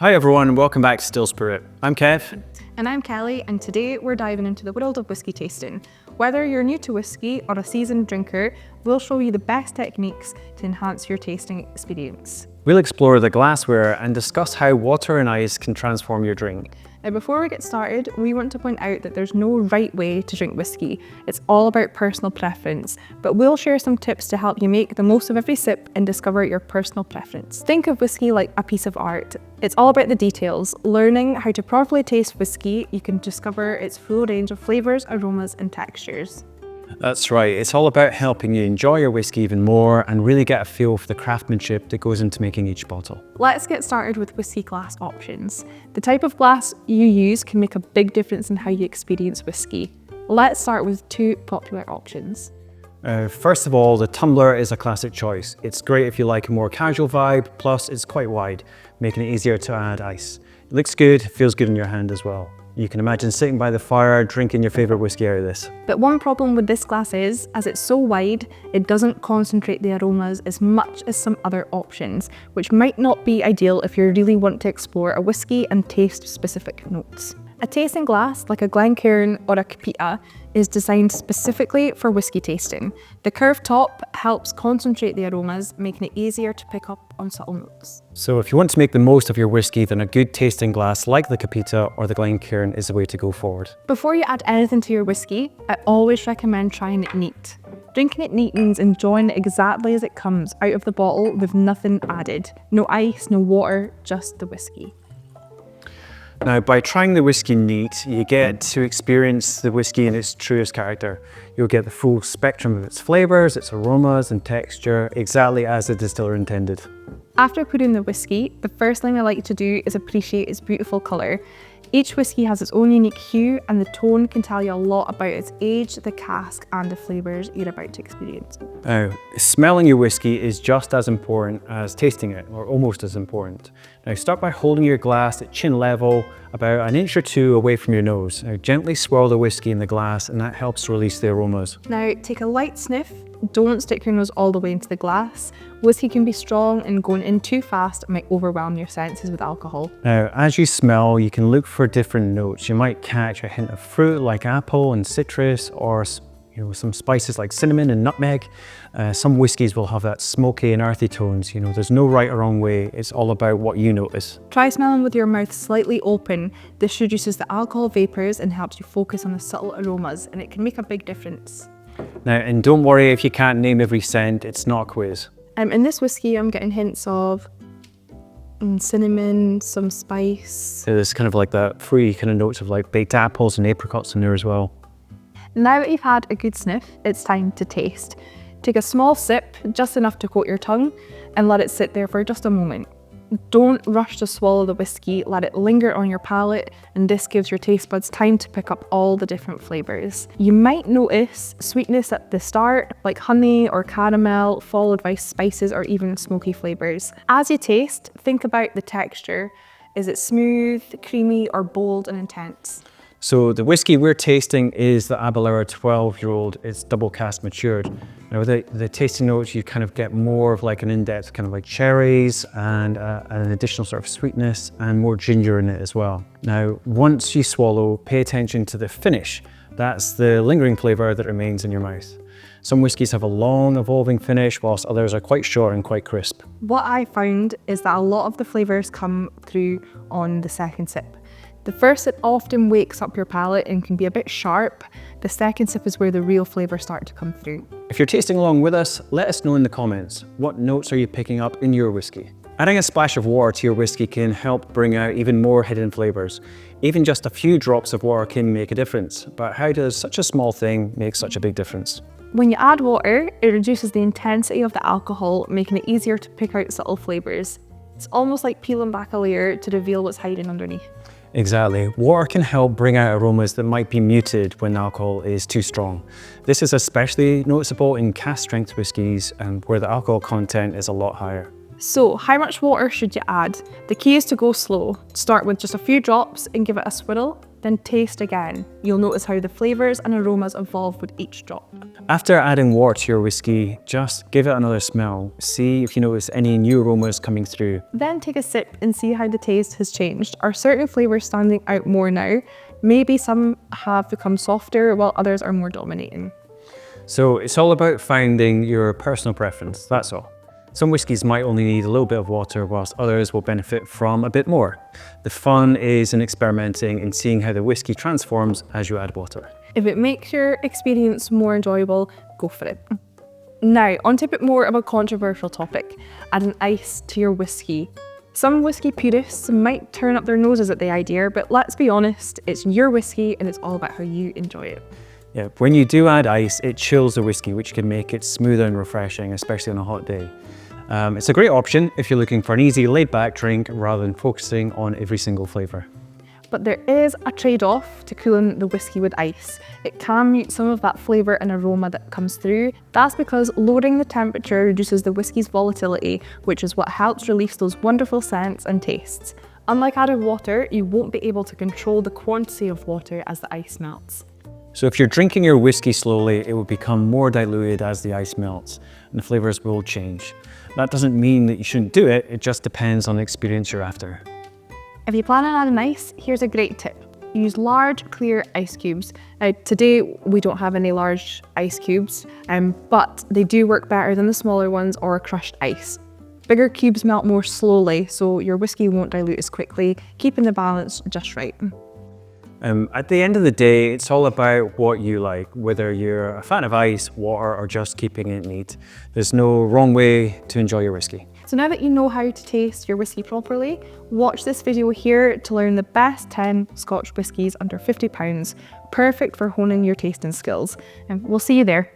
Hi everyone and welcome back to Still Spirit. I'm Kev. And I'm Kelly, and today we're diving into the world of whiskey tasting. Whether you're new to whiskey or a seasoned drinker, we'll show you the best techniques to enhance your tasting experience. We'll explore the glassware and discuss how water and ice can transform your drink. Now, before we get started, we want to point out that there's no right way to drink whiskey. It's all about personal preference, but we'll share some tips to help you make the most of every sip and discover your personal preference. Think of whiskey like a piece of art. It's all about the details. Learning how to properly taste whiskey, you can discover its full range of flavours, aromas and textures. That's right, it's all about helping you enjoy your whiskey even more and really get a feel for the craftsmanship that goes into making each bottle. Let's get started with whiskey glass options. The type of glass you use can make a big difference in how you experience whiskey. Let's start with two popular options. First of all, the tumbler is a classic choice. It's great if you like a more casual vibe, plus it's quite wide, making it easier to add ice. It looks good, feels good in your hand as well. You can imagine sitting by the fire, drinking your favourite whiskey out of this. But one problem with this glass is, as it's so wide, it doesn't concentrate the aromas as much as some other options, which might not be ideal if you really want to explore a whiskey and taste specific notes. A tasting glass, like a Glencairn or a Capita, is designed specifically for whiskey tasting. The curved top helps concentrate the aromas, making it easier to pick up on subtle notes. So if you want to make the most of your whiskey, then a good tasting glass like the Capita or the Glencairn is the way to go forward. Before you add anything to your whiskey, I always recommend trying it neat. Drinking it neat means enjoying it exactly as it comes out of the bottle with nothing added. No ice, no water, just the whiskey. Now, by trying the whiskey neat, you get to experience the whiskey in its truest character. You'll get the full spectrum of its flavours, its aromas and texture, exactly as the distiller intended. After putting the whiskey, the first thing I like to do is appreciate its beautiful colour. Each whiskey has its own unique hue, and the tone can tell you a lot about its age, the cask and the flavours you're about to experience. Now, smelling your whiskey is just as important as tasting it, or almost as important. Now, start by holding your glass at chin level, about an inch or two away from your nose. Now, gently swirl the whiskey in the glass, and that helps release the aromas. Now, take a light sniff. Don't stick your nose all the way into the glass. Whiskey can be strong, and going in too fast might overwhelm your senses with alcohol. Now, as you smell, you can look for different notes. You might catch a hint of fruit like apple and citrus, or some spices like cinnamon and nutmeg. Some whiskies will have that smoky and earthy tones. There's no right or wrong way. It's all about what you notice. Try smelling with your mouth slightly open. This reduces the alcohol vapours and helps you focus on the subtle aromas, and it can make a big difference. Now, and don't worry if you can't name every scent, it's not a quiz. In this whiskey, I'm getting hints of cinnamon, some spice. There's kind of like that fruity kind of notes of like baked apples and apricots in there as well. Now that you've had a good sniff, it's time to taste. Take a small sip, just enough to coat your tongue, and let it sit there for just a moment. Don't rush to swallow the whiskey, let it linger on your palate, and this gives your taste buds time to pick up all the different flavours. You might notice sweetness at the start, like honey or caramel, followed by spices or even smoky flavours. As you taste, think about the texture. Is it smooth, creamy, or bold and intense? So the whiskey we're tasting is the Aberlour 12-year-old. It's double cask matured. Now with the tasting notes, you kind of get more of like an in-depth kind of like cherries and an additional sort of sweetness and more ginger in it as well. Now, once you swallow, pay attention to the finish. That's the lingering flavour that remains in your mouth. Some whiskies have a long evolving finish, whilst others are quite short and quite crisp. What I found is that a lot of the flavours come through on the second sip. The first sip often wakes up your palate and can be a bit sharp. The second sip is where the real flavours start to come through. If you're tasting along with us, let us know in the comments. What notes are you picking up in your whiskey? Adding a splash of water to your whiskey can help bring out even more hidden flavours. Even just a few drops of water can make a difference. But how does such a small thing make such a big difference? When you add water, it reduces the intensity of the alcohol, making it easier to pick out subtle flavours. It's almost like peeling back a layer to reveal what's hiding underneath. Exactly. Water can help bring out aromas that might be muted when alcohol is too strong. This is especially noticeable in cask strength whiskies and where the alcohol content is a lot higher. So, how much water should you add? The key is to go slow. Start with just a few drops and give it a swirl. then taste again. You'll notice how the flavours and aromas evolve with each drop. After adding water to your whiskey, just give it another smell. See if you notice any new aromas coming through. Then take a sip and see how the taste has changed. Are certain flavours standing out more now? Maybe some have become softer while others are more dominating. So it's all about finding your personal preference, that's all. Some whiskies might only need a little bit of water, whilst others will benefit from a bit more. The fun is in experimenting and seeing how the whiskey transforms as you add water. If it makes your experience more enjoyable, go for it. Now, on to a bit more of a controversial topic, adding ice to your whiskey. Some whiskey purists might turn up their noses at the idea, but let's be honest, it's your whiskey and it's all about how you enjoy it. Yeah, when you do add ice, it chills the whiskey, which can make it smoother and refreshing, especially on a hot day. It's a great option if you're looking for an easy laid-back drink rather than focusing on every single flavour. But there is a trade-off to cooling the whiskey with ice. It can mute some of that flavour and aroma that comes through. That's because lowering the temperature reduces the whiskey's volatility, which is what helps release those wonderful scents and tastes. Unlike added water, you won't be able to control the quantity of water as the ice melts. So if you're drinking your whiskey slowly, it will become more diluted as the ice melts, and the flavours will change. That doesn't mean that you shouldn't do it, it just depends on the experience you're after. If you plan on adding ice, here's a great tip. Use large, clear ice cubes. Now, today we don't have any large ice cubes, but they do work better than the smaller ones or crushed ice. Bigger cubes melt more slowly, so your whiskey won't dilute as quickly, keeping the balance just right. At the end of the day, it's all about what you like, whether you're a fan of ice, water, or just keeping it neat. There's no wrong way to enjoy your whiskey. So now that you know how to taste your whiskey properly, watch this video here to learn the best 10 Scotch whiskies under £50, perfect for honing your tasting skills. And we'll see you there.